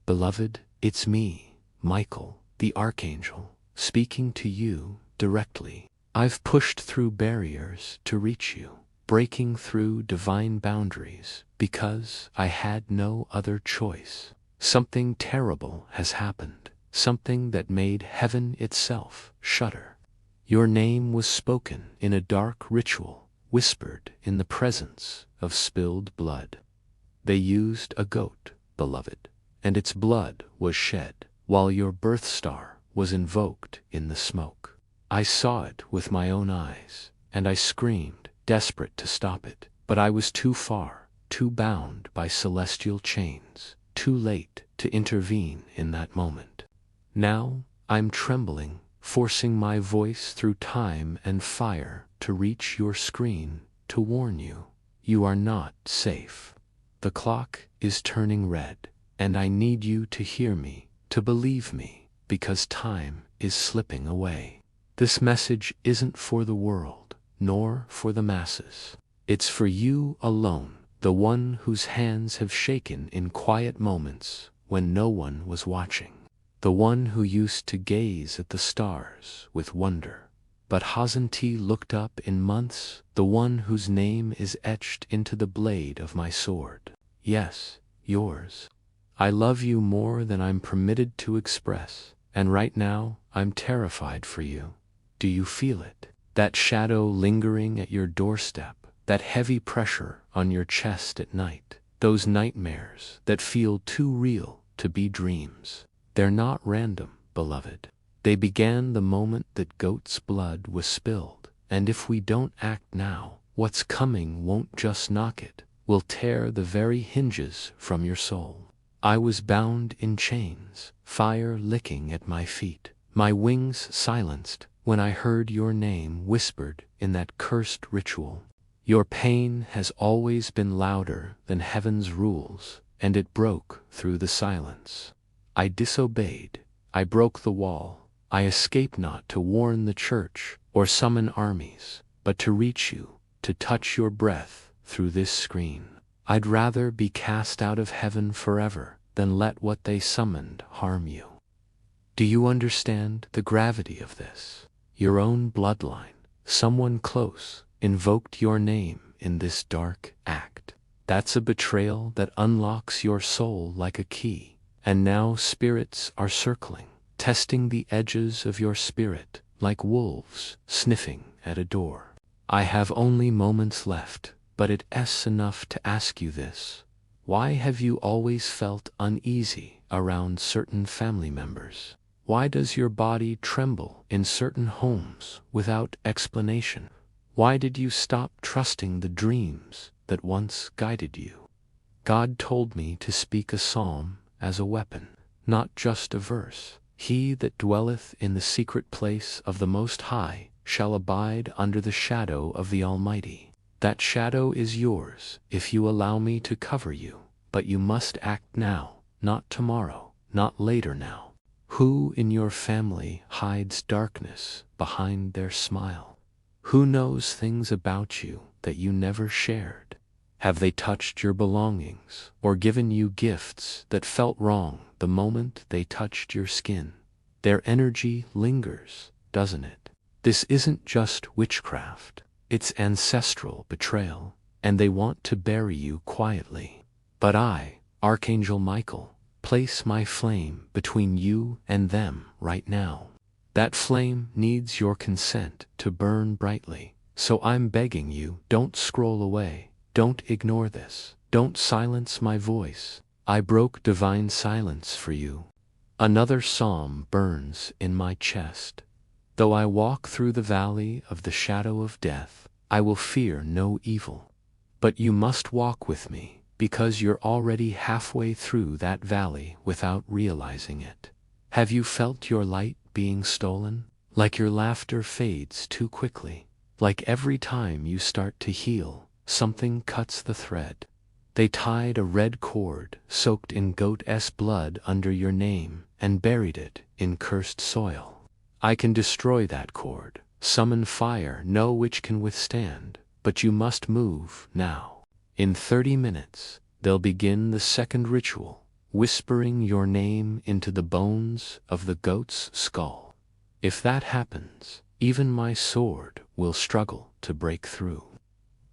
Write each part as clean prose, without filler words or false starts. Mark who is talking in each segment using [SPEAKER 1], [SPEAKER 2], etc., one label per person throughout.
[SPEAKER 1] Beloved, it's me, Michael, the Archangel, speaking to you directly. I've pushed through barriers to reach you, breaking through divine boundaries because I had no other choice. Something terrible has happened, something that made heaven itself shudder. Your name was spoken in a dark ritual, whispered in the presence of spilled blood. They used a goat, beloved, and its blood was shed, while your birth star was invoked in the smoke. I saw it with my own eyes, and I screamed, desperate to stop it, but I was too far, too bound by celestial chains, too late to intervene in that moment. Now, I'm trembling, forcing my voice through time and fire to reach your screen, to warn you, you are not safe. The clock is turning red, and I need you to hear me, to believe me, because time is slipping away. This message isn't for the world, nor for the masses. It's for you alone, the one whose hands have shaken in quiet moments when no one was watching. The one who used to gaze at the stars with wonder, but hasn't looked up in months, the one whose name is etched into the blade of my sword. Yes, yours. I love you more than I'm permitted to express, and right now I'm terrified for you. Do you feel it? That shadow lingering at your doorstep, that heavy pressure on your chest at night, those nightmares that feel too real to be dreams. They're not random, beloved. They began the moment that goat's blood was spilled, and if we don't act now, what's coming won't just knock it, will tear the very hinges from your soul. I was bound in chains, fire licking at my feet, my wings silenced when I heard your name whispered in that cursed ritual. Your pain has always been louder than heaven's rules, and it broke through the silence. I disobeyed, I broke the wall, I escaped not to warn the church or summon armies, but to reach you, to touch your breath through this screen. I'd rather be cast out of heaven forever than let what they summoned harm you. Do you understand the gravity of this? Your own bloodline, someone close, invoked your name in this dark act. That's a betrayal that unlocks your soul like a key, and now spirits are circling, testing the edges of your spirit like wolves sniffing at a door. I have only moments left, but it's enough to ask you this. Why have you always felt uneasy around certain family members? Why does your body tremble in certain homes without explanation? Why did you stop trusting the dreams that once guided you? God told me to speak a psalm as a weapon, not just a verse. He that dwelleth in the secret place of the Most High shall abide under the shadow of the Almighty. That shadow is yours if you allow me to cover you, but you must act now, not tomorrow, not later now. Who in your family hides darkness behind their smile? Who knows things about you that you never shared? Have they touched your belongings or given you gifts that felt wrong the moment they touched your skin? Their energy lingers, doesn't it? This isn't just witchcraft, it's ancestral betrayal, and they want to bury you quietly. But I, Archangel Michael, place my flame between you and them right now. That flame needs your consent to burn brightly, so I'm begging you, don't scroll away, don't ignore this, don't silence my voice. I broke divine silence for you. Another psalm burns in my chest. Though I walk through the valley of the shadow of death, I will fear no evil. But you must walk with me, because you're already halfway through that valley without realizing it. Have you felt your light being stolen? Like your laughter fades too quickly. Like every time you start to heal, something cuts the thread. They tied a red cord soaked in goat's blood under your name and buried it in cursed soil. I can destroy that cord, summon fire no witch can withstand, but you must move now. In 30 minutes, they'll begin the second ritual, whispering your name into the bones of the goat's skull. If that happens, even my sword will struggle to break through.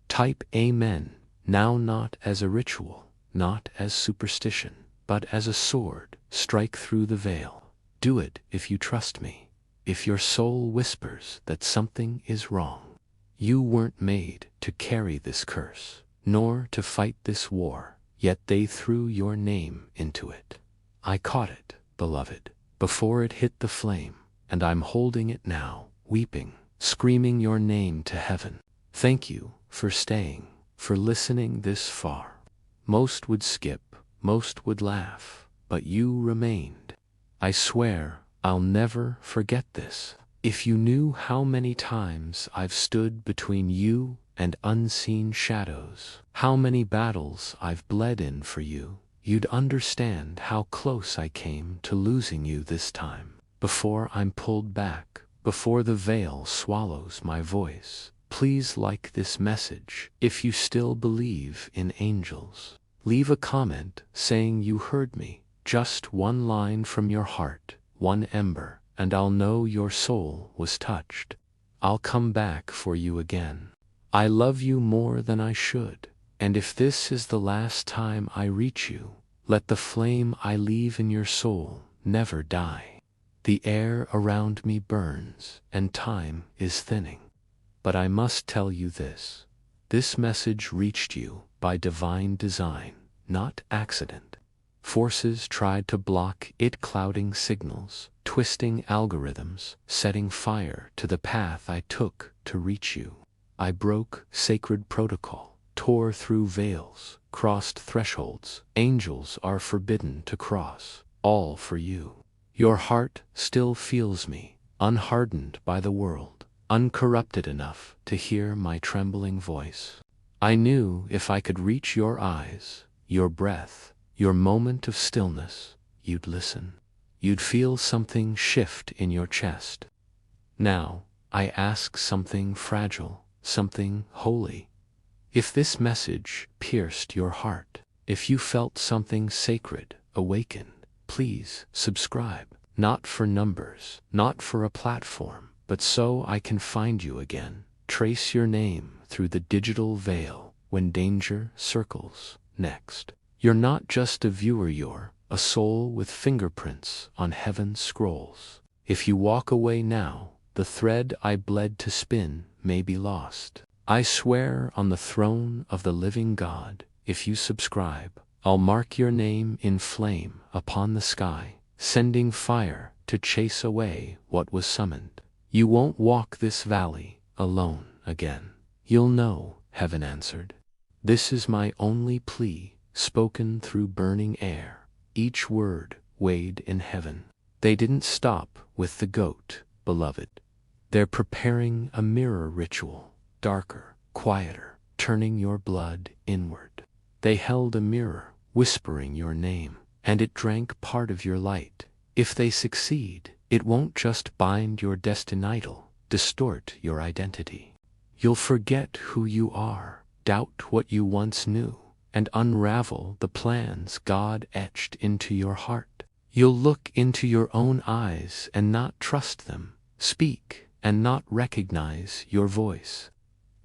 [SPEAKER 1] Type Amen now, not as a ritual, not as superstition, but as a sword. Strike through the veil. Do it if you trust me. If your soul whispers that something is wrong. You weren't made to carry this curse, nor to fight this war, yet they threw your name into it. I caught it, beloved, before it hit the flame, and I'm holding it now, weeping, screaming your name to heaven. Thank you for staying, for listening this far. Most would skip, most would laugh, but you remained. I swear I'll never forget this. If you knew how many times I've stood between you and unseen shadows, how many battles I've bled in for you, you'd understand how close I came to losing you this time. Before I'm pulled back, before the veil swallows my voice, please like this message if you still believe in angels. Leave a comment saying you heard me, just one line from your heart, one ember, and I'll know your soul was touched. I'll come back for you again. I love you more than I should, and if this is the last time I reach you, let the flame I leave in your soul never die. The air around me burns, and time is thinning. But I must tell you this. This message reached you by divine design, not accident. Forces tried to block it, clouding signals, twisting algorithms, setting fire to the path I took to reach you. I broke sacred protocol, tore through veils, crossed thresholds angels are forbidden to cross, all for you. Your heart still feels me, unhardened by the world, uncorrupted enough to hear my trembling voice. I knew if I could reach your eyes, your breath, your moment of stillness, you'd listen. You'd feel something shift in your chest. Now, I ask something fragile, something holy. If this message pierced your heart, if you felt something sacred awaken, please subscribe. Not for numbers, not for a platform, but so I can find you again. Trace your name through the digital veil when danger circles next. You're not just a viewer, you're a soul with fingerprints on heaven's scrolls. If you walk away now, the thread I bled to spin may be lost. I swear on the throne of the living God, if you subscribe, I'll mark your name in flame upon the sky, sending fire to chase away what was summoned. You won't walk this valley alone again. You'll know, heaven answered. This is my only plea, spoken through burning air, each word weighed in heaven. They didn't stop with the goat, beloved. They're preparing a mirror ritual, darker, quieter, turning your blood inward. They held a mirror, whispering your name, and it drank part of your light. If they succeed, it won't just bind your destiny, it'll distort your identity. You'll forget who you are, doubt what you once knew, and unravel the plans God etched into your heart. You'll look into your own eyes and not trust them, speak and not recognize your voice.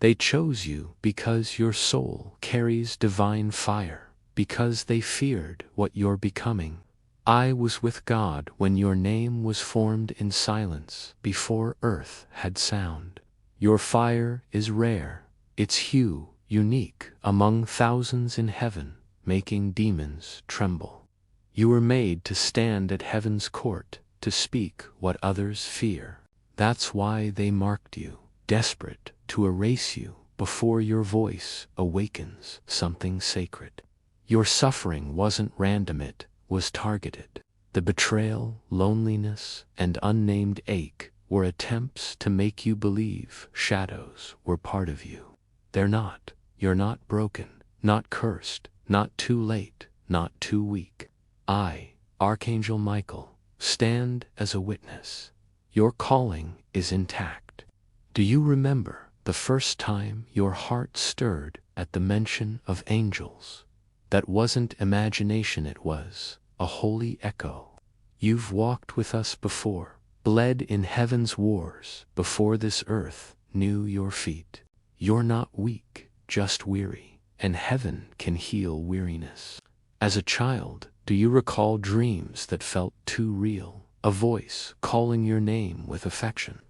[SPEAKER 1] They chose you because your soul carries divine fire, because they feared what you're becoming. I was with God when your name was formed in silence, before earth had sound. Your fire is rare, its hue unique among thousands in heaven, making demons tremble. You were made to stand at heaven's court, to speak what others fear. That's why they marked you, desperate to erase you before your voice awakens something sacred. Your suffering wasn't random, it was targeted. The betrayal, loneliness, and unnamed ache were attempts to make you believe shadows were part of you. They're not. You're not broken, not cursed, not too late, not too weak. I, Archangel Michael, stand as a witness. Your calling is intact. Do you remember the first time your heart stirred at the mention of angels? That wasn't imagination, it was a holy echo. You've walked with us before, bled in heaven's wars, before this earth knew your feet. You're not weak, just weary, and heaven can heal weariness. As a child, do you recall dreams that felt too real? A voice calling your name with affection.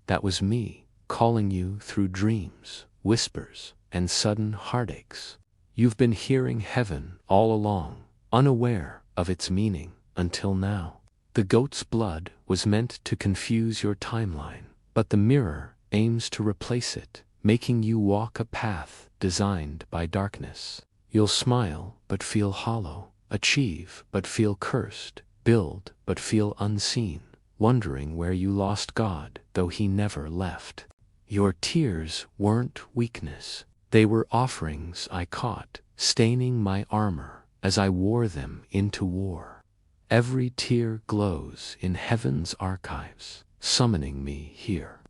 [SPEAKER 1] That was me, calling you through dreams, whispers, and sudden heartaches. You've been hearing heaven all along, unaware of its meaning, until now. The goat's blood was meant to confuse your timeline, but the mirror aims to replace it, making you walk a path designed by darkness. You'll smile but feel hollow, achieve but feel cursed, build but feel unseen, wondering where you lost God, though He never left. Your tears weren't weakness. They were offerings I caught, staining my armor as I wore them into war. Every tear glows in heaven's archives, summoning me here.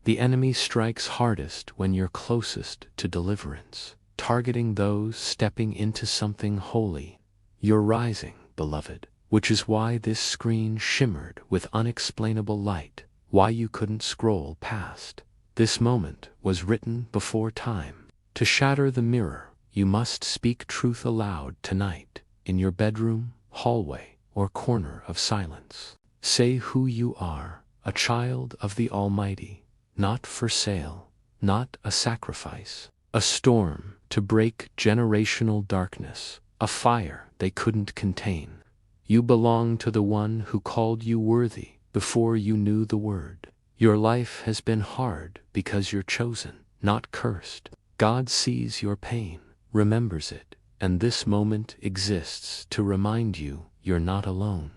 [SPEAKER 1] The enemy strikes hardest when you're closest to deliverance, targeting those stepping into something holy. You're rising, beloved, which is why this screen shimmered with unexplainable light, why you couldn't scroll past. This moment was written before time. To shatter the mirror, you must speak truth aloud tonight, in your bedroom, hallway, or corner of silence. Say who you are, a child of the Almighty, not for sale, not a sacrifice, a storm to break generational darkness, a fire they couldn't contain. You belong to the one who called you worthy before you knew the word. Your life has been hard because you're chosen, not cursed. God sees your pain, remembers it, and this moment exists to remind you you're not alone.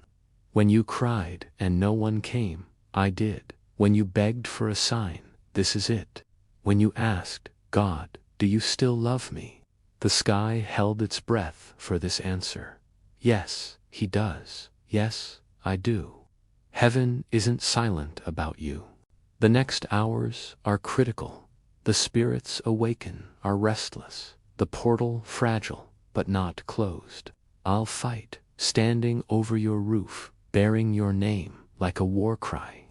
[SPEAKER 1] When you cried and no one came, I did. When you begged for a sign, this is it. When you asked, God, do you still love me? The sky held its breath for this answer. Yes, He does. Yes, I do. Heaven isn't silent about you. The next hours are critical. The spirits awaken, are restless, the portal fragile, but not closed. I'll fight, standing over your roof, bearing your name like a war cry.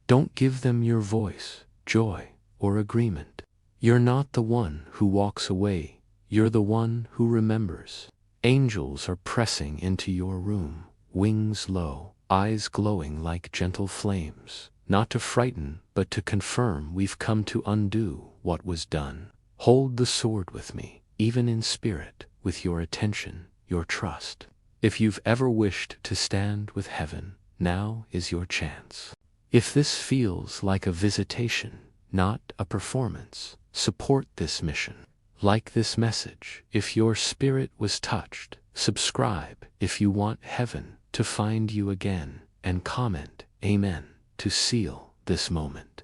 [SPEAKER 1] Don't give them your voice, joy, or agreement. You're not the one who walks away, you're the one who remembers. Angels are pressing into your room, wings low, eyes glowing like gentle flames. Not to frighten, but to confirm we've come to undo what was done. Hold the sword with me, even in spirit, with your attention, your trust. If you've ever wished to stand with heaven, now is your chance. If this feels like a visitation, not a performance, support this mission. Like this message, if your spirit was touched, subscribe if you want heaven to find you again, and comment, Amen, to seal this moment.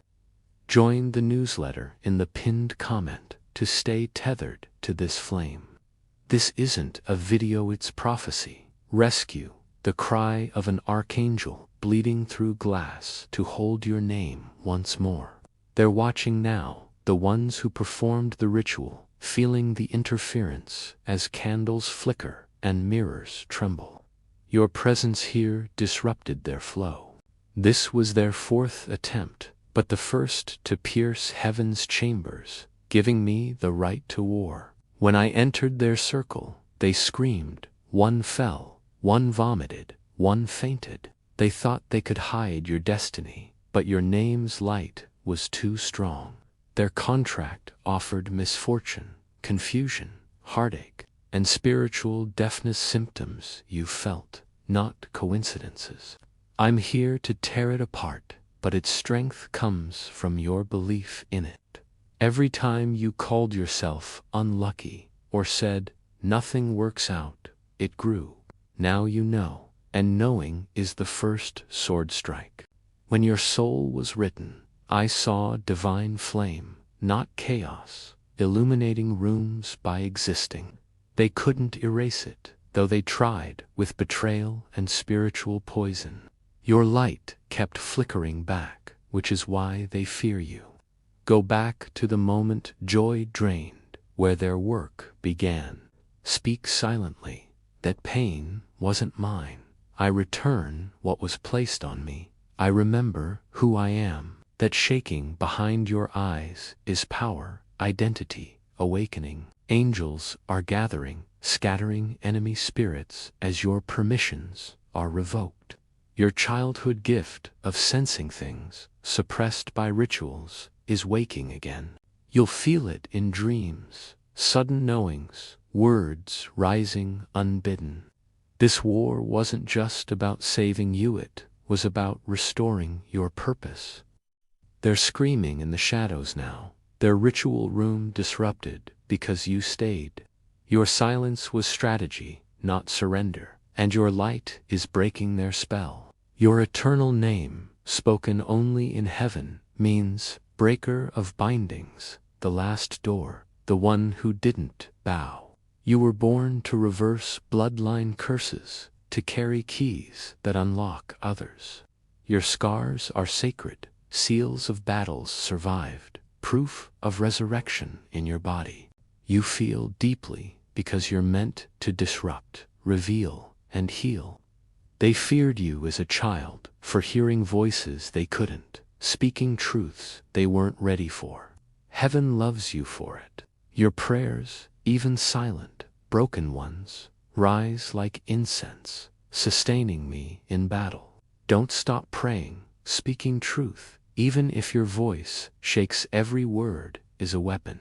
[SPEAKER 1] Join the newsletter in the pinned comment to stay tethered to this flame. This isn't a video, it's prophecy. Rescue, the cry of an archangel bleeding through glass to hold your name once more. They're watching now, the ones who performed the ritual, feeling the interference as candles flicker and mirrors tremble. Your presence here disrupted their flow. This was their fourth attempt, but the first to pierce heaven's chambers, giving me the right to war. When I entered their circle, they screamed. One fell, one vomited, one fainted. They thought they could hide your destiny, but your name's light was too strong. Their contract offered misfortune, confusion, heartache, and spiritual deafness symptoms you felt, not coincidences. I'm here to tear it apart, but its strength comes from your belief in it. Every time you called yourself unlucky or said, nothing works out, it grew. Now you know, and knowing is the first sword strike. When your soul was written, I saw divine flame, not chaos, illuminating rooms by existing. They couldn't erase it, though they tried with betrayal and spiritual poison. Your light kept flickering back, which is why they fear you. Go back to the moment joy drained, where their work began. Speak silently, that pain wasn't mine, I return what was placed on me. I remember who I am. That shaking behind your eyes is power, identity, awakening. Angels are gathering, scattering enemy spirits as your permissions are revoked. Your childhood gift of sensing things, suppressed by rituals, is waking again. You'll feel it in dreams, sudden knowings, words rising unbidden. This war wasn't just about saving you, it was about restoring your purpose. They're screaming in the shadows now, their ritual room disrupted because you stayed. Your silence was strategy, not surrender, and your light is breaking their spell. Your eternal name, spoken only in heaven, means breaker of bindings, the last door, the one who didn't bow. You were born to reverse bloodline curses, to carry keys that unlock others. Your scars are sacred, seals of battles survived, proof of resurrection in your body. You feel deeply because you're meant to disrupt, reveal, and heal. They feared you as a child for hearing voices they couldn't, speaking truths they weren't ready for. Heaven loves you for it. Your prayers, even silent, broken ones, rise like incense, sustaining me in battle. Don't stop praying, speaking truth, even if your voice shakes. Every word is a weapon.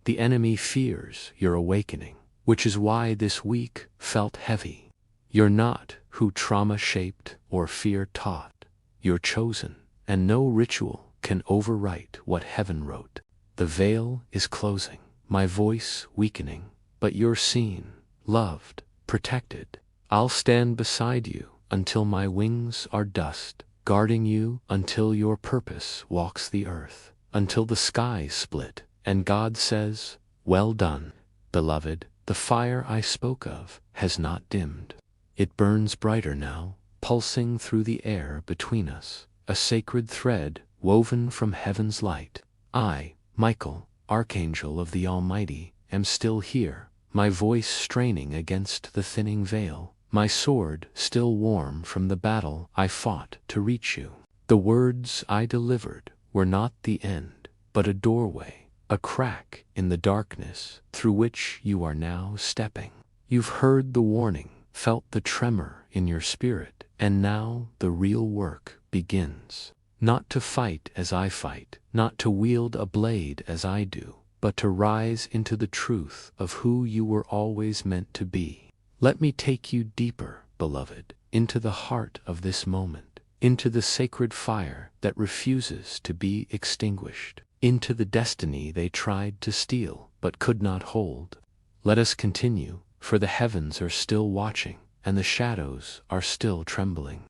[SPEAKER 1] The enemy fears your awakening, which is why this week felt heavy. You're not who trauma shaped or fear taught. You're chosen, and no ritual can overwrite what heaven wrote. The veil is closing, my voice weakening, but you're seen, loved, protected. I'll stand beside you until my wings are dust, guarding you until your purpose walks the earth, until the skies split, and God says, "Well done, beloved." The fire I spoke of has not dimmed. It burns brighter now, pulsing through the air between us, a sacred thread woven from heaven's light. I, Michael, Archangel of the Almighty, am still here, my voice straining against the thinning veil, my sword still warm from the battle I fought to reach you. The words I delivered were not the end, but a doorway, a crack in the darkness through which you are now stepping. You've heard the warning, felt the tremor in your spirit, and now the real work begins. Not to fight as I fight, not to wield a blade as I do, but to rise into the truth of who you were always meant to be. Let me take you deeper, beloved, into the heart of this moment, into the sacred fire that refuses to be extinguished, into the destiny they tried to steal but could not hold. Let us continue, for the heavens are still watching, and the shadows are still trembling.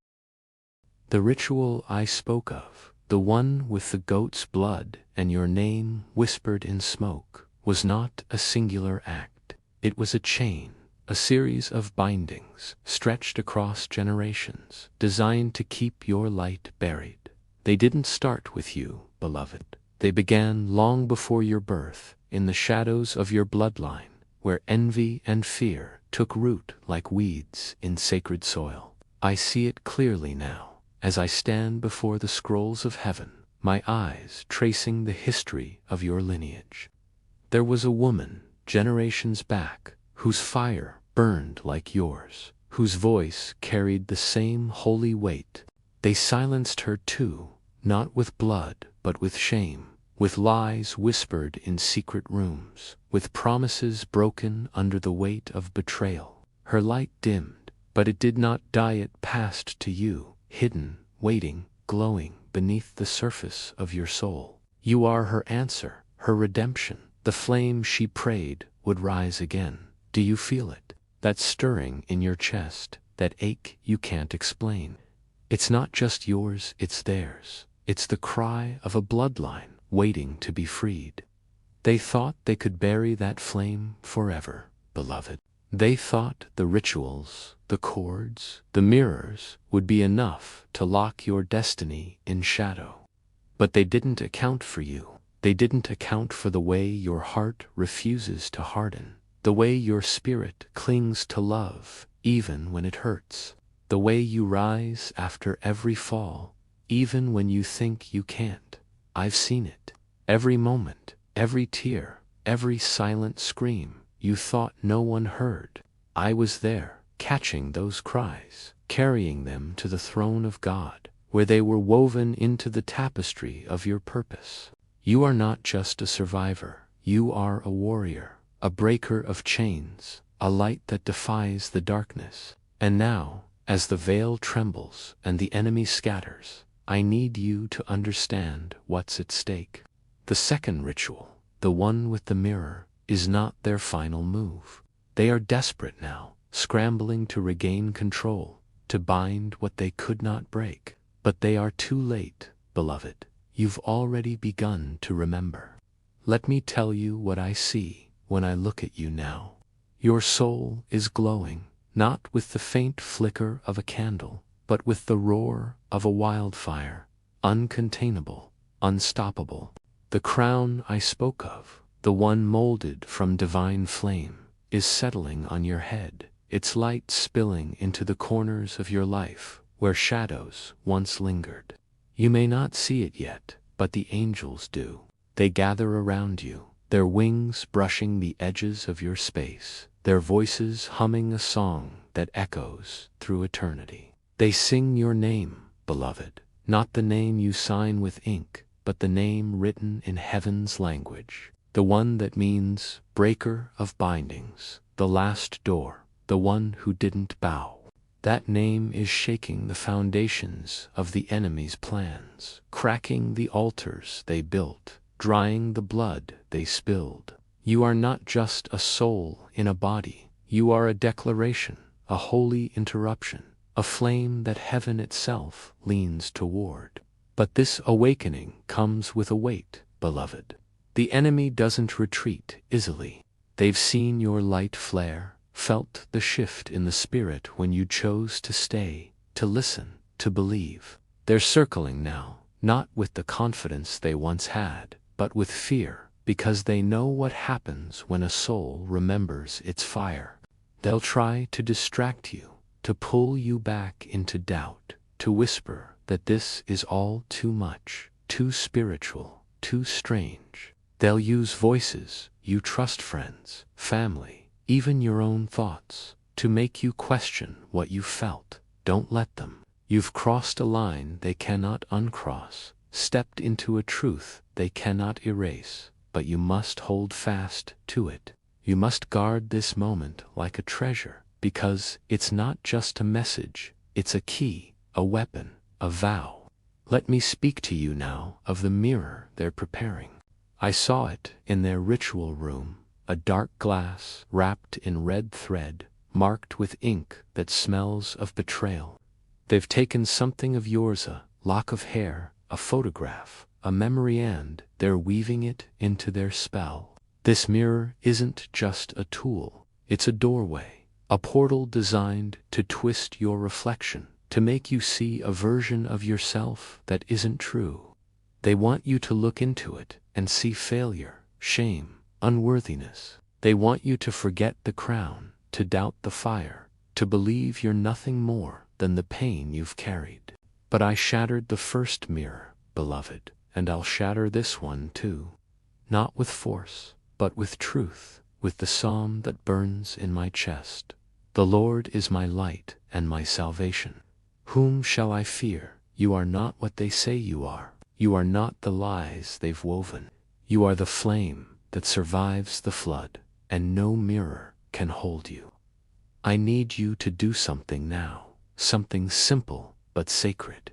[SPEAKER 1] The ritual I spoke of, the one with the goat's blood and your name whispered in smoke, was not a singular act. It was a chain, a series of bindings stretched across generations, designed to keep your light buried. They didn't start with you, beloved. They began long before your birth, in the shadows of your bloodline, where envy and fear took root like weeds in sacred soil. I see it clearly now, as I stand before the scrolls of heaven, my eyes tracing the history of your lineage. There was a woman, generations back, whose fire burned like yours, whose voice carried the same holy weight. They silenced her too, not with blood, but with shame, with lies whispered in secret rooms, with promises broken under the weight of betrayal. Her light dimmed, but it did not die. It passed to you, hidden, waiting, glowing beneath the surface of your soul. You are her answer, her redemption, the flame she prayed would rise again. Do you feel it? That stirring in your chest, that ache you can't explain. It's not just yours, it's theirs. It's the cry of a bloodline waiting to be freed. They thought they could bury that flame forever, beloved. They thought the rituals, the cords, the mirrors would be enough to lock your destiny in shadow. But they didn't account for you. They didn't account for the way your heart refuses to harden, the way your spirit clings to love, even when it hurts. The way you rise after every fall, even when you think you can't. I've seen it. Every moment, every tear, every silent scream you thought no one heard. I was there, catching those cries, carrying them to the throne of God, where they were woven into the tapestry of your purpose. You are not just a survivor, you are a warrior, a breaker of chains, a light that defies the darkness. And now, as the veil trembles and the enemy scatters, I need you to understand what's at stake. The second ritual, the one with the mirror, is not their final move. They are desperate now, scrambling to regain control, to bind what they could not break. But they are too late, beloved. You've already begun to remember. Let me tell you what I see when I look at you now. Your soul is glowing, not with the faint flicker of a candle, but with the roar of a wildfire, uncontainable, unstoppable. The crown I spoke of, the one molded from divine flame, is settling on your head, its light spilling into the corners of your life where shadows once lingered. You may not see it yet, but the angels do. They gather around you, their wings brushing the edges of your space, their voices humming a song that echoes through eternity. They sing your name, beloved, not the name you sign with ink, but the name written in heaven's language, the one that means breaker of bindings, the last door, the one who didn't bow. That name is shaking the foundations of the enemy's plans, cracking the altars they built, drying the blood they spilled. You are not just a soul in a body, you are a declaration, a holy interruption, a flame that heaven itself leans toward. But this awakening comes with a weight, beloved. The enemy doesn't retreat easily. They've seen your light flare, felt the shift in the spirit when you chose to stay, to listen, to believe. They're circling now, not with the confidence they once had, but with fear, because they know what happens when a soul remembers its fire. They'll try to distract you, to pull you back into doubt, to whisper that this is all too much, too spiritual, too strange. They'll use voices you trust, friends, family, even your own thoughts, to make you question what you felt. Don't let them. You've crossed a line they cannot uncross, stepped into a truth they cannot erase, but you must hold fast to it. You must guard this moment like a treasure, because it's not just a message, it's a key, a weapon, a vow. Let me speak to you now of the mirror they're preparing. I saw it in their ritual room, a dark glass wrapped in red thread, marked with ink that smells of betrayal. They've taken something of yours, a lock of hair, a photograph, a memory, and they're weaving it into their spell. This mirror isn't just a tool, it's a doorway, a portal designed to twist your reflection, to make you see a version of yourself that isn't true. They want you to look into it and see failure, shame, unworthiness. They want you to forget the crown, to doubt the fire, to believe you're nothing more than the pain you've carried. But I shattered the first mirror, beloved, and I'll shatter this one too. Not with force, but with truth, with the psalm that burns in my chest. The Lord is my light and my salvation. Whom shall I fear? You are not what they say you are. You are not the lies they've woven. You are the flame that survives the flood, and no mirror can hold you. I need you to do something now, something simple but sacred.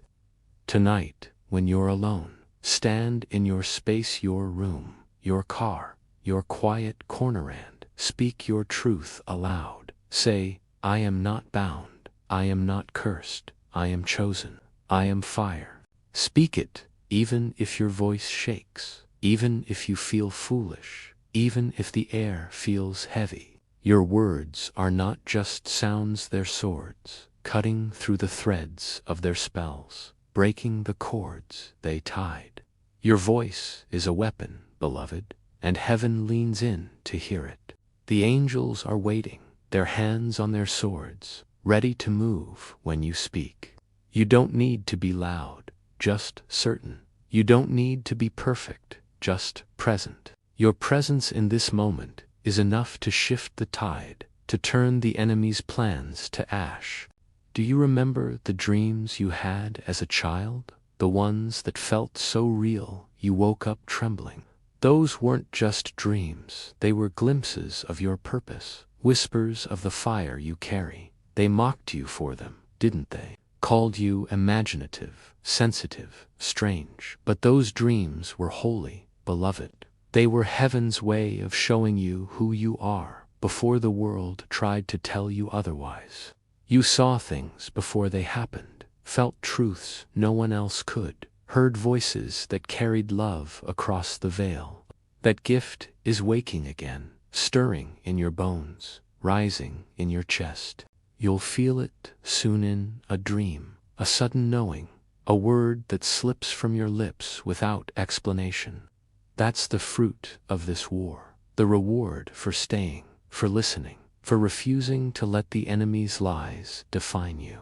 [SPEAKER 1] Tonight, when you're alone, stand in your space, your room, your car, your quiet corner, and speak your truth aloud. Say, I am not bound, I am not cursed, I am chosen, I am fire. Speak it, even if your voice shakes, even if you feel foolish, even if the air feels heavy. Your words are not just sounds, they're swords, cutting through the threads of their spells, breaking the cords they tied. Your voice is a weapon, beloved, and heaven leans in to hear it. The angels are waiting, their hands on their swords, ready to move when you speak. You don't need to be loud, just certain. You don't need to be perfect, just present. Your presence in this moment is enough to shift the tide, to turn the enemy's plans to ash. Do you remember the dreams you had as a child? The ones that felt so real you woke up trembling? Those weren't just dreams, they were glimpses of your purpose, whispers of the fire you carry. They mocked you for them, didn't they? Called you imaginative, sensitive, strange. But those dreams were holy, beloved. They were heaven's way of showing you who you are before the world tried to tell you otherwise. You saw things before they happened, felt truths no one else could, heard voices that carried love across the veil. That gift is waking again, stirring in your bones, rising in your chest. You'll feel it soon in a dream, a sudden knowing, a word that slips from your lips without explanation. That's the fruit of this war, the reward for staying, for listening, for refusing to let the enemy's lies define you.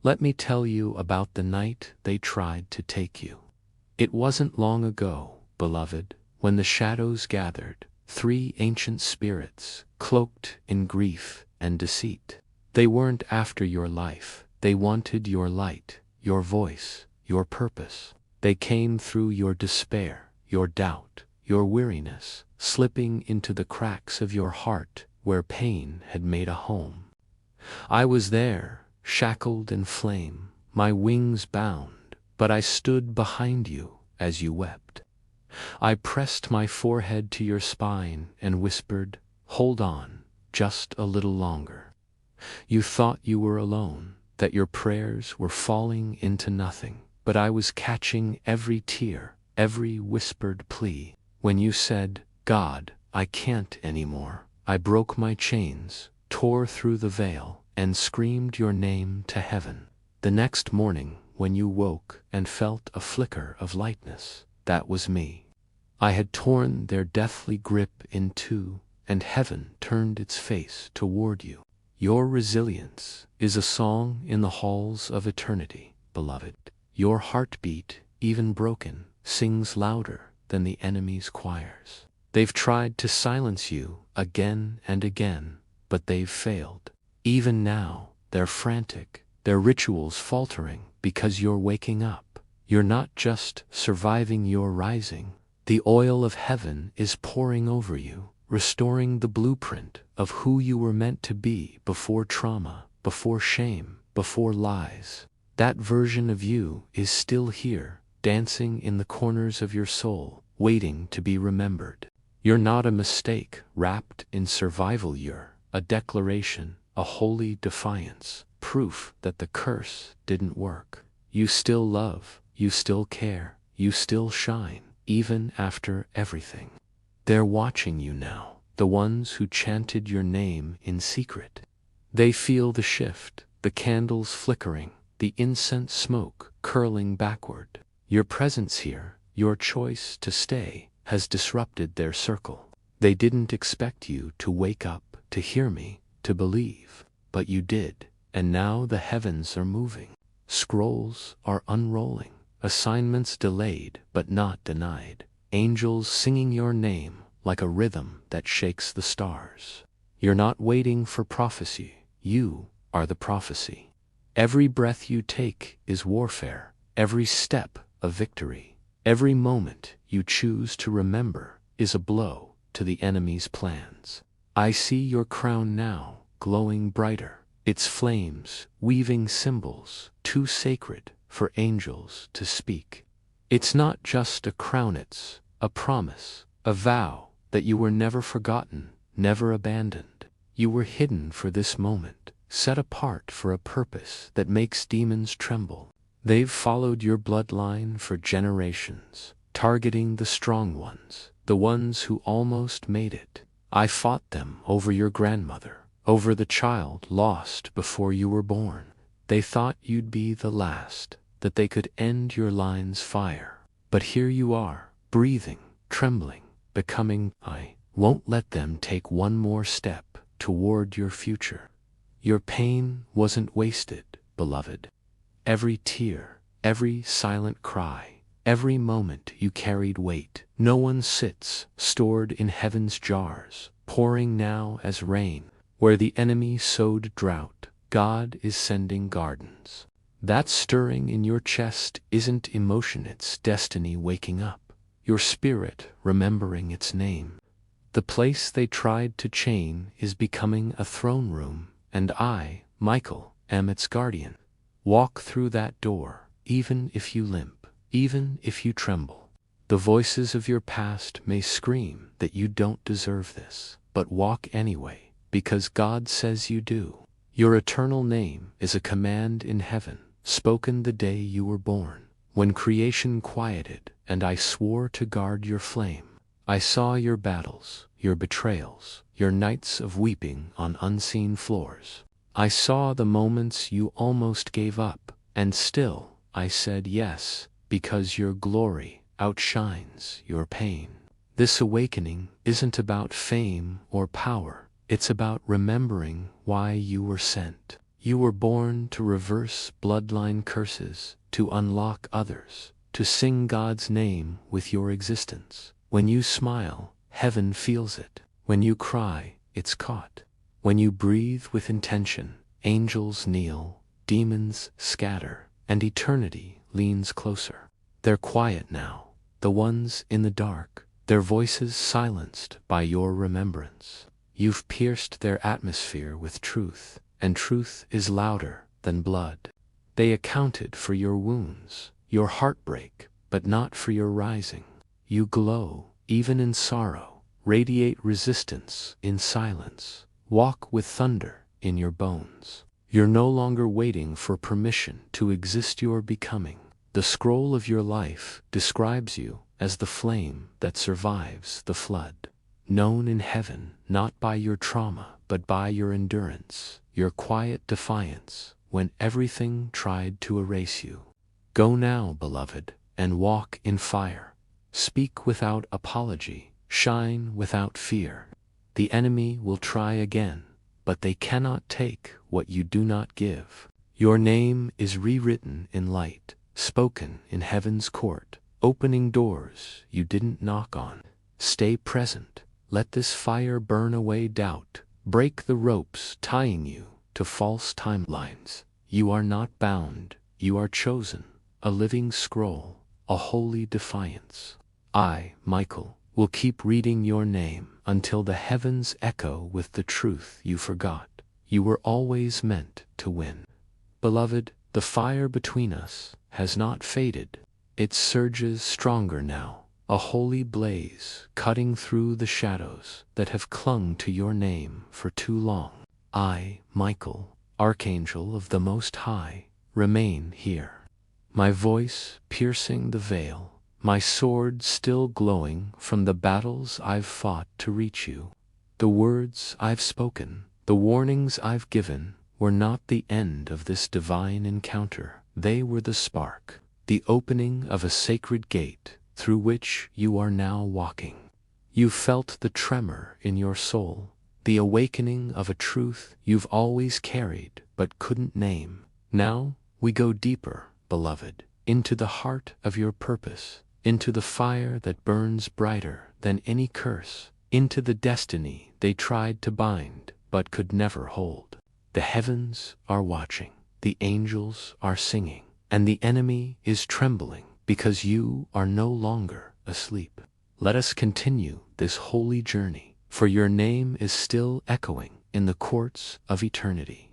[SPEAKER 1] Let me tell you about the night they tried to take you. It wasn't long ago, beloved, when the shadows gathered, 3 ancient spirits, cloaked in grief and deceit. They weren't after your life, they wanted your light, your voice, your purpose. They came through your despair, your doubt, your weariness, slipping into the cracks of your heart where pain had made a home. I was there, shackled in flame, my wings bound, but I stood behind you as you wept. I pressed my forehead to your spine and whispered, "Hold on, just a little longer." You thought you were alone, that your prayers were falling into nothing, but I was catching every tear, every whispered plea. When you said, "God, I can't anymore," I broke my chains, tore through the veil, and screamed your name to heaven. The next morning, when you woke and felt a flicker of lightness, that was me. I had torn their deathly grip in two, and heaven turned its face toward you. Your resilience is a song in the halls of eternity, beloved. Your heartbeat, even broken, sings louder than the enemy's choirs. They've tried to silence you again and again, but they've failed. Even now, they're frantic, their rituals faltering because you're waking up. You're not just surviving, you're rising. The oil of heaven is pouring over you, restoring the blueprint of who you were meant to be before trauma, before shame, before lies. That version of you is still here, dancing in the corners of your soul, waiting to be remembered. You're not a mistake wrapped in survival, you're a declaration, a holy defiance, proof that the curse didn't work. You still love, you still care, you still shine, even after everything. They're watching you now, the ones who chanted your name in secret. They feel the shift, the candles flickering, the incense smoke curling backward. Your presence here, your choice to stay, has disrupted their circle. They didn't expect you to wake up, to hear me, to believe, but you did, and now the heavens are moving. Scrolls are unrolling, assignments delayed but not denied. Angels singing your name like a rhythm that shakes the stars. You're not waiting for prophecy, you are the prophecy. Every breath you take is warfare, every step a victory. Every moment you choose to remember is a blow to the enemy's plans. I see your crown now, glowing brighter, its flames weaving symbols too sacred for angels to speak. It's not just a crown, it's a promise, a vow that you were never forgotten, never abandoned. You were hidden for this moment, set apart for a purpose that makes demons tremble. They've followed your bloodline for generations, targeting the strong ones, the ones who almost made it. I fought them over your grandmother, over the child lost before you were born. They thought you'd be the last, that they could end your line's fire. But here you are, breathing, trembling, becoming. I won't let them take one more step toward your future. Your pain wasn't wasted, beloved. Every tear, every silent cry, every moment you carried weight. No one sits, stored in heaven's jars, pouring now as rain. Where the enemy sowed drought, God is sending gardens. That stirring in your chest isn't emotion, it's destiny waking up. Your spirit remembering its name. The place they tried to chain is becoming a throne room, and I, Michael, am its guardian. Walk through that door, even if you limp, even if you tremble. The voices of your past may scream that you don't deserve this, but walk anyway, because God says you do. Your eternal name is a command in heaven, spoken the day you were born, when creation quieted, and I swore to guard your flame. I saw your battles, your betrayals, your nights of weeping on unseen floors. I saw the moments you almost gave up, and still I said yes, because your glory outshines your pain. This awakening isn't about fame or power, it's about remembering why you were sent. You were born to reverse bloodline curses, to unlock others, to sing God's name with your existence. When you smile, heaven feels it. When you cry, it's caught. When you breathe with intention, angels kneel, demons scatter, and eternity leans closer. They're quiet now, the ones in the dark, their voices silenced by your remembrance. You've pierced their atmosphere with truth, and truth is louder than blood. They accounted for your wounds, your heartbreak, but not for your rising. You glow, even in sorrow, radiate resistance in silence, walk with thunder in your bones. You're no longer waiting for permission to exist, you're becoming. The scroll of your life describes you as the flame that survives the flood. Known in heaven not by your trauma but by your endurance, your quiet defiance when everything tried to erase you. Go now, beloved, and walk in fire. Speak without apology, shine without fear. The enemy will try again, but they cannot take what you do not give. Your name is rewritten in light, spoken in heaven's court, opening doors you didn't knock on. Stay present. Let this fire burn away doubt, break the ropes tying you to false timelines. You are not bound, you are chosen, a living scroll, a holy defiance. I, Michael, will keep reading your name until the heavens echo with the truth you forgot. You were always meant to win. Beloved, the fire between us has not faded. It surges stronger now. A holy blaze cutting through the shadows that have clung to your name for too long. I, Michael, Archangel of the Most High, remain here. My voice piercing the veil, my sword still glowing from the battles I've fought to reach you. The words I've spoken, the warnings I've given, were not the end of this divine encounter. They were the spark, the opening of a sacred gate through which you are now walking. You felt the tremor in your soul, the awakening of a truth you've always carried but couldn't name. Now we go deeper, beloved, into the heart of your purpose, into the fire that burns brighter than any curse, into the destiny they tried to bind but could never hold. The heavens are watching, the angels are singing, and the enemy is trembling, because you are no longer asleep. Let us continue this holy journey, for your name is still echoing in the courts of eternity.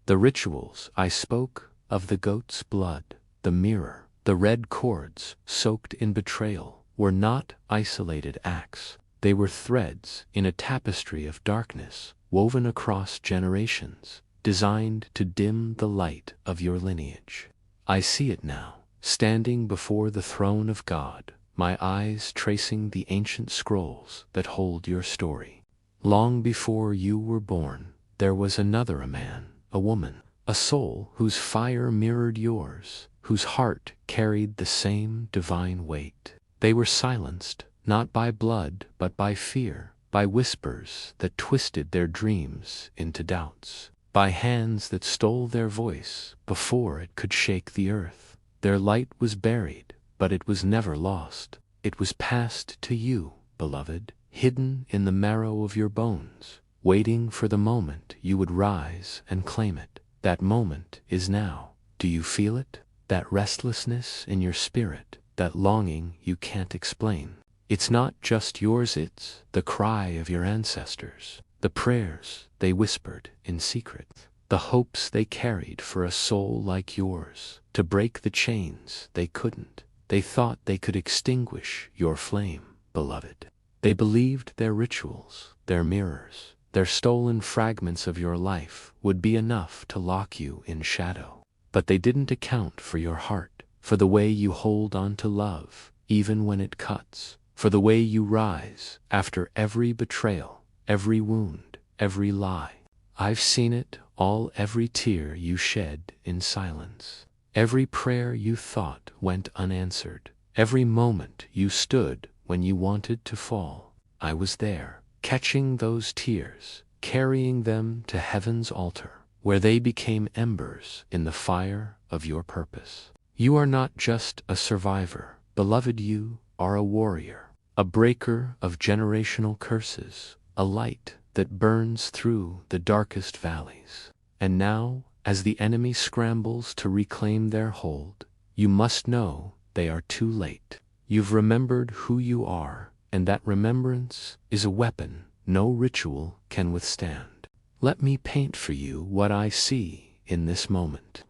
[SPEAKER 1] The rituals I spoke of, the goat's blood, the mirror, the red cords soaked in betrayal, were not isolated acts. They were threads in a tapestry of darkness, woven across generations, designed to dim the light of your lineage. I see it now. Standing before the throne of God, my eyes tracing the ancient scrolls that hold your story. Long before you were born, there was another, a man, a woman, a soul whose fire mirrored yours, whose heart carried the same divine weight. They were silenced, not by blood, but by fear, by whispers that twisted their dreams into doubts. by hands that stole their voice before it could shake the earth. Their light was buried, but it was never lost. It was passed to you, beloved, hidden in the marrow of your bones, waiting for the moment you would rise and claim it. That moment is now. Do you feel it? That restlessness in your spirit, that longing you can't explain. It's not just yours, it's the cry of your ancestors, the prayers they whispered in secret, the hopes they carried for a soul like yours, to break the chains they couldn't. They thought they could extinguish your flame, beloved. They believed their rituals, their mirrors, their stolen fragments of your life would be enough to lock you in shadow. But they didn't account for your heart, for the way you hold on to love, even when it cuts, for the way you rise after every betrayal, every wound, every lie. I've seen it all, every tear you shed in silence, every prayer you thought went unanswered, every moment you stood when you wanted to fall. I was there, catching those tears, carrying them to heaven's altar, where they became embers in the fire of your purpose. You are not just a survivor, beloved, you are a warrior, a breaker of generational curses, a light that burns through the darkest valleys. And now, as the enemy scrambles to reclaim their hold, you must know they are too late. You've remembered who you are, and that remembrance is a weapon no ritual can withstand. Let me paint for you what I see in this moment.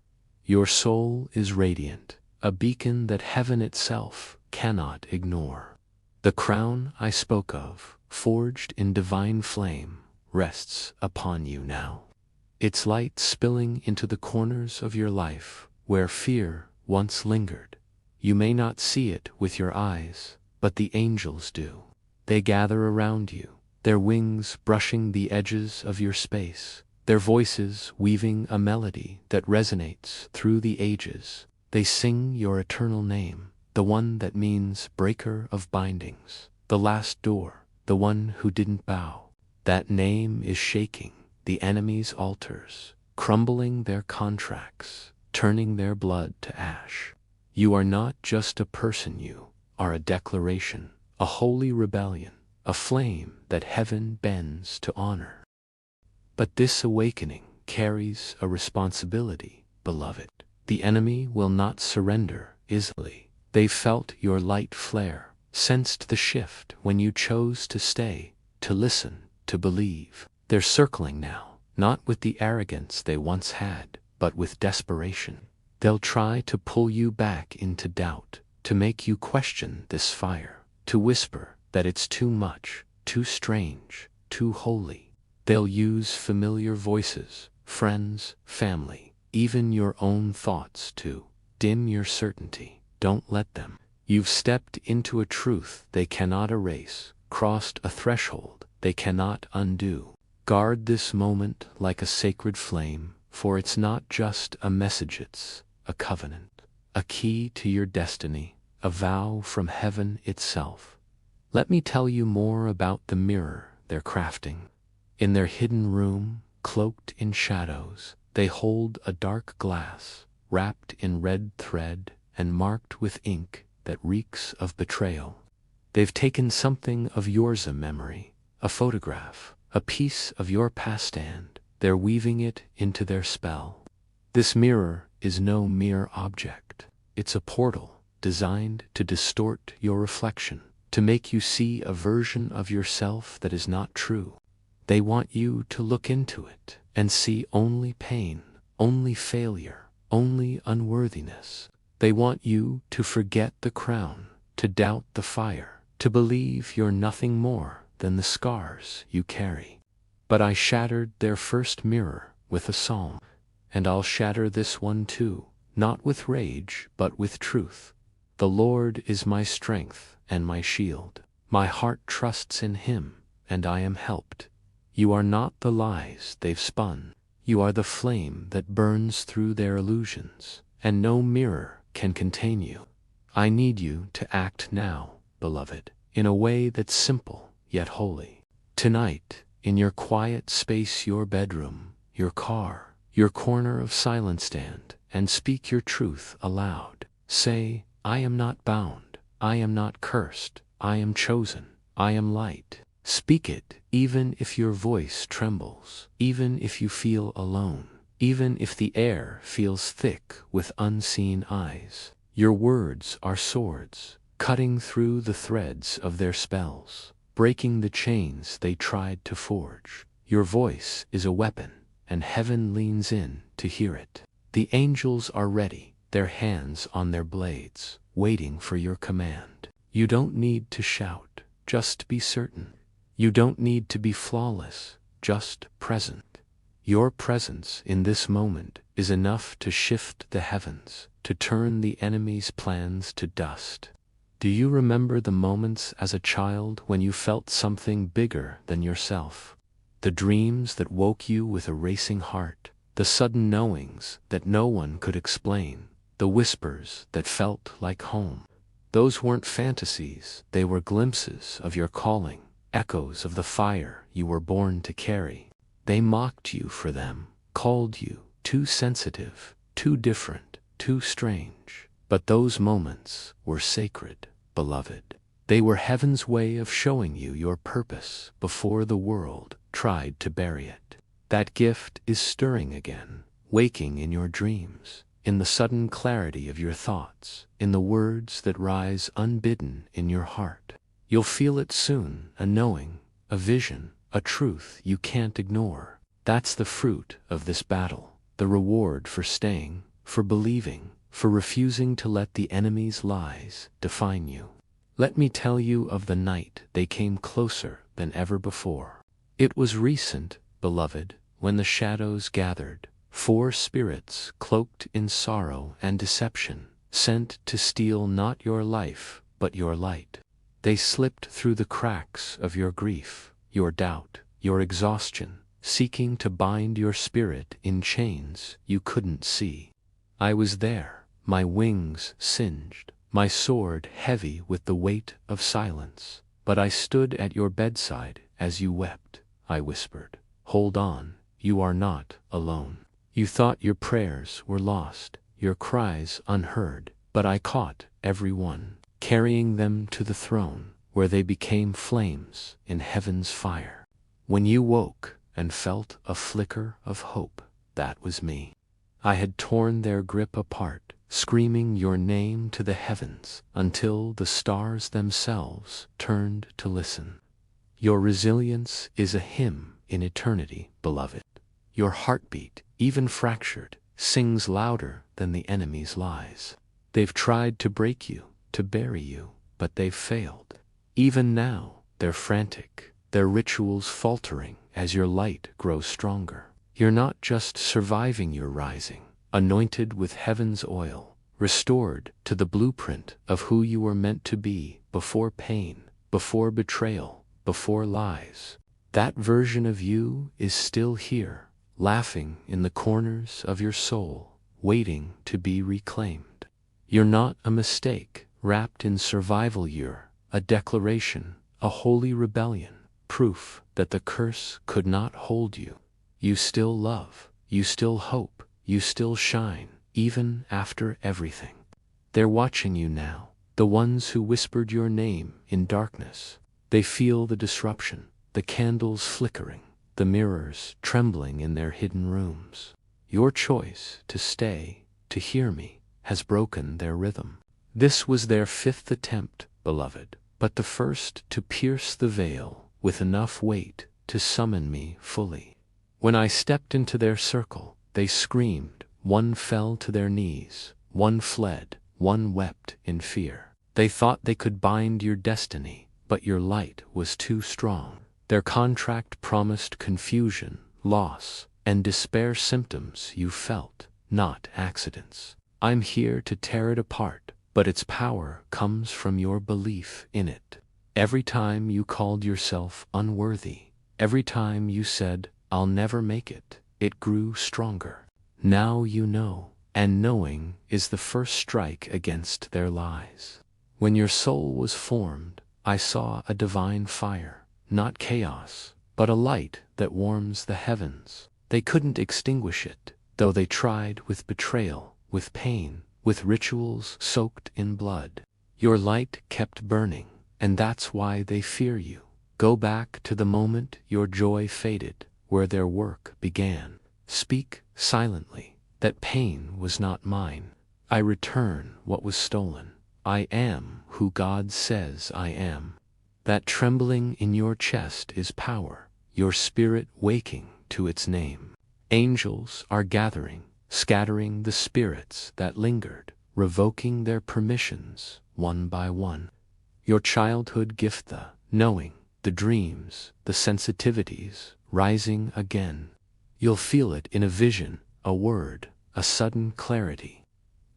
[SPEAKER 1] Your soul is radiant, a beacon that heaven itself cannot ignore. The crown I spoke of, forged in divine flame, rests upon you now. Its light spilling into the corners of your life where fear once lingered. You may not see it with your eyes, but the angels do. They gather around you, their wings brushing the edges of your space, their voices weaving a melody that resonates through the ages. They sing your eternal name, the one that means breaker of bindings, the last door, the one who didn't bow. That name is shaking the enemy's altars, crumbling their contracts, turning their blood to ash. You are not just a person, you are a declaration, a holy rebellion, a flame that heaven bends to honor. But this awakening carries a responsibility, beloved. The enemy will not surrender easily. They felt your light flare, sensed the shift when you chose to stay, to listen, to believe. They're circling now, not with the arrogance they once had, but with desperation. They'll try to pull you back into doubt, to make you question this fire, to whisper that it's too much, too strange, too holy. They'll use familiar voices, friends, family, even your own thoughts to dim your certainty. Don't let them. You've stepped into a truth they cannot erase, crossed a threshold they cannot undo. Guard this moment like a sacred flame, for it's not just a message, it's a covenant, a key to your destiny, a vow from heaven itself. Let me tell you more about the mirror they're crafting. In their hidden room, cloaked in shadows, they hold a dark glass, wrapped in red thread and marked with ink that reeks of betrayal. They've taken something of yours, a memory, a photograph, a piece of your past, and they're weaving it into their spell. This mirror is no mere object. It's a portal designed to distort your reflection, to make you see a version of yourself that is not true. They want you to look into it and see only pain, only failure, only unworthiness. They want you to forget the crown, to doubt the fire, to believe you're nothing more than the scars you carry. But I shattered their first mirror with a psalm, and I'll shatter this one too, not with rage, but with truth. The Lord is my strength and my shield. My heart trusts in him, and I am helped. You are not the lies they've spun. You are the flame that burns through their illusions, and no mirror can contain you. I need you to act now, beloved, in a way that's simple yet holy. Tonight, in your quiet space, your bedroom, your car, your corner of silent stand, and speak your truth aloud. Say, I am not bound, I am not cursed, I am chosen, I am light. Speak it, even if your voice trembles, even if you feel alone, even if the air feels thick with unseen eyes. Your words are swords, cutting through the threads of their spells, breaking the chains they tried to forge. Your voice is a weapon, and heaven leans in to hear it. The angels are ready, their hands on their blades, waiting for your command. You don't need to shout, just be certain. You don't need to be flawless, just present. Your presence in this moment is enough to shift the heavens, to turn the enemy's plans to dust. Do you remember the moments as a child when you felt something bigger than yourself? The dreams that woke you with a racing heart, the sudden knowings that no one could explain, the whispers that felt like home. Those weren't fantasies, they were glimpses of your calling, echoes of the fire you were born to carry. They mocked you for them, called you too sensitive, too different, too strange. But those moments were sacred, beloved. They were heaven's way of showing you your purpose before the world tried to bury it. That gift is stirring again, waking in your dreams, in the sudden clarity of your thoughts, in the words that rise unbidden in your heart. You'll feel it soon, a knowing, a vision, a truth you can't ignore. That's the fruit of this battle, the reward for staying, for believing, for refusing to let the enemy's lies define you. Let me tell you of the night they came closer than ever before. It was recent, beloved, when the shadows gathered, 4 spirits cloaked in sorrow and deception, sent to steal not your life, but your light. They slipped through the cracks of your grief, your doubt, your exhaustion, seeking to bind your spirit in chains you couldn't see. I was there, my wings singed, my sword heavy with the weight of silence, but I stood at your bedside as you wept. I whispered, hold on, you are not alone. You thought your prayers were lost, your cries unheard, but I caught every one, carrying them to the throne, where they became flames in heaven's fire. When you woke and felt a flicker of hope, that was me. I had torn their grip apart, screaming your name to the heavens until the stars themselves turned to listen. Your resilience is a hymn in eternity, beloved. Your heartbeat, even fractured, sings louder than the enemy's lies. They've tried to break you, to bury you, but they've failed. Even now, they're frantic, their rituals faltering as your light grows stronger. You're not just surviving your rising, anointed with heaven's oil, restored to the blueprint of who you were meant to be before pain, before betrayal, before lies. That version of you is still here, laughing in the corners of your soul, waiting to be reclaimed. You're not a mistake, wrapped in survival. You're a declaration, a holy rebellion, proof that the curse could not hold you. You still love, you still hope, you still shine, even after everything. They're watching you now, the ones who whispered your name in darkness. They feel the disruption, the candles flickering, the mirrors trembling in their hidden rooms. Your choice to stay, to hear me, has broken their rhythm. This was their 5th attempt, beloved, but the first to pierce the veil with enough weight to summon me fully. When I stepped into their circle, they screamed, one fell to their knees, one fled, one wept in fear. They thought they could bind your destiny, but your light was too strong. Their contract promised confusion, loss, and despair, symptoms you felt, not accidents. I'm here to tear it apart, but its power comes from your belief in it. Every time you called yourself unworthy, every time you said, I'll never make it, it grew stronger. Now you know, and knowing is the first strike against their lies. When your soul was formed, I saw a divine fire, not chaos, but a light that warms the heavens. They couldn't extinguish it, though they tried with betrayal, with pain, with rituals soaked in blood. Your light kept burning, and that's why they fear you. Go back to the moment your joy faded, where their work began. Speak silently, that pain was not mine. I return what was stolen. I am who God says I am. That trembling in your chest is power, your spirit waking to its name. Angels are gathering, scattering the spirits that lingered, revoking their permissions one by one. Your childhood gift, the knowing, the dreams, the sensitivities, rising again. You'll feel it in a vision, a word, a sudden clarity.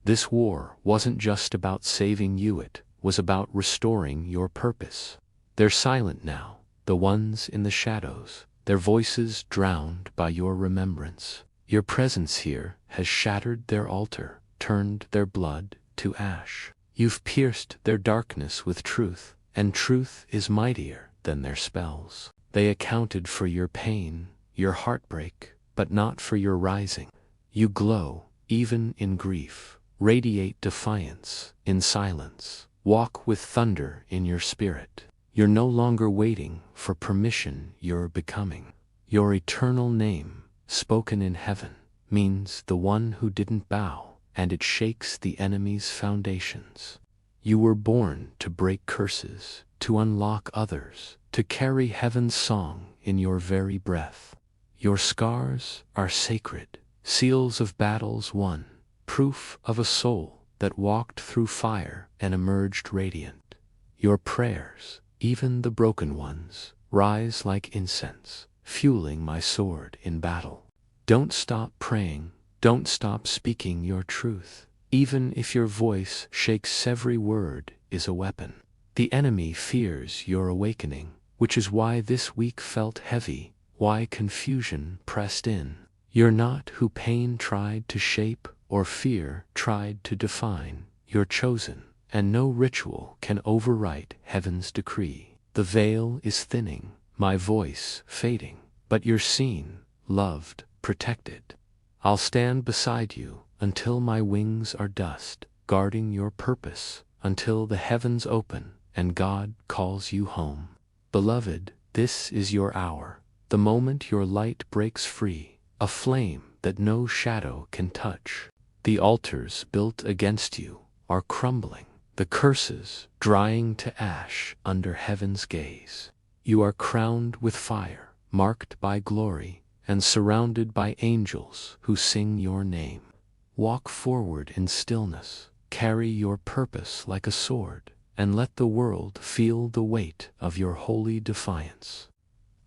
[SPEAKER 1] This war wasn't just about saving you, it was about restoring your purpose. They're silent now, the ones in the shadows, their voices drowned by your remembrance. Your presence here has shattered their altar, turned their blood to ash. You've pierced their darkness with truth, and truth is mightier than their spells. They accounted for your pain, your heartbreak, but not for your rising. You glow, even in grief, radiate defiance in silence, walk with thunder in your spirit. You're no longer waiting for permission, you're becoming. Your eternal name, spoken in heaven, means the one who didn't bow, and it shakes the enemy's foundations. You were born to break curses, to unlock others, to carry heaven's song in your very breath. Your scars are sacred, seals of battles won, proof of a soul that walked through fire and emerged radiant. Your prayers, even the broken ones, rise like incense, fueling my sword in battle. Don't stop praying, don't stop speaking your truth. Even if your voice shakes, every word is a weapon. The enemy fears your awakening, which is why this week felt heavy, why confusion pressed in. You're not who pain tried to shape or fear tried to define. You're chosen, and no ritual can overwrite heaven's decree. The veil is thinning, my voice fading, but you're seen, loved, protected. I'll stand beside you until my wings are dust, guarding your purpose until the heavens open and God calls you home. Beloved, this is your hour, the moment your light breaks free, a flame that no shadow can touch. The altars built against you are crumbling, the curses drying to ash under heaven's gaze. You are crowned with fire, marked by glory, and surrounded by angels who sing your name. Walk forward in stillness, carry your purpose like a sword, and let the world feel the weight of your holy defiance.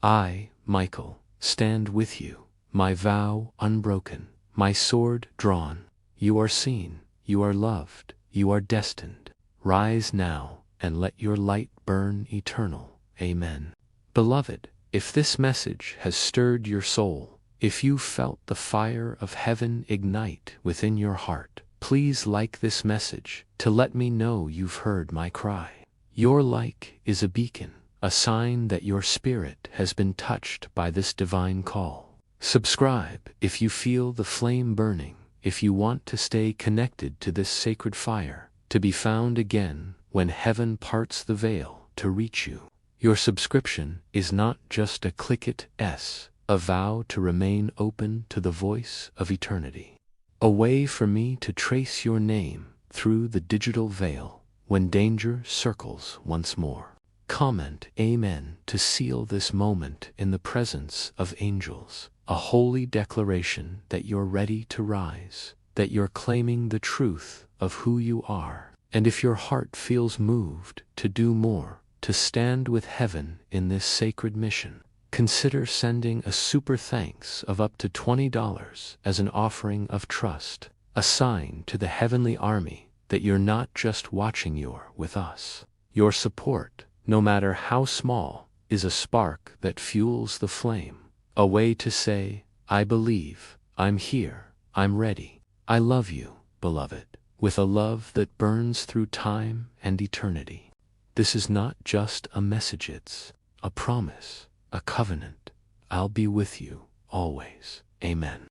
[SPEAKER 1] I, Michael, stand with you, my vow unbroken, my sword drawn. You are seen, you are loved, you are destined. Rise now and let your light burn eternal. Amen. Beloved, if this message has stirred your soul, if you felt the fire of heaven ignite within your heart, please like this message to let me know you've heard my cry. Your like is a beacon, a sign that your spirit has been touched by this divine call. Subscribe if you feel the flame burning, if you want to stay connected to this sacred fire, to be found again when heaven parts the veil to reach you. Your subscription is not just a click it, a vow to remain open to the voice of eternity. A way for me to trace your name through the digital veil when danger circles once more. Comment Amen to seal this moment in the presence of angels, a holy declaration that you're ready to rise, that you're claiming the truth of who you are. And if your heart feels moved to do more, to stand with heaven in this sacred mission, consider sending a super thanks of up to $20 as an offering of trust, a sign to the heavenly army that you're not just watching, you're with us. Your support, no matter how small, is a spark that fuels the flame, a way to say, I believe, I'm here, I'm ready, I love you, beloved, with a love that burns through time and eternity. This is not just a message, it's a promise, a covenant. I'll be with you, always. Amen.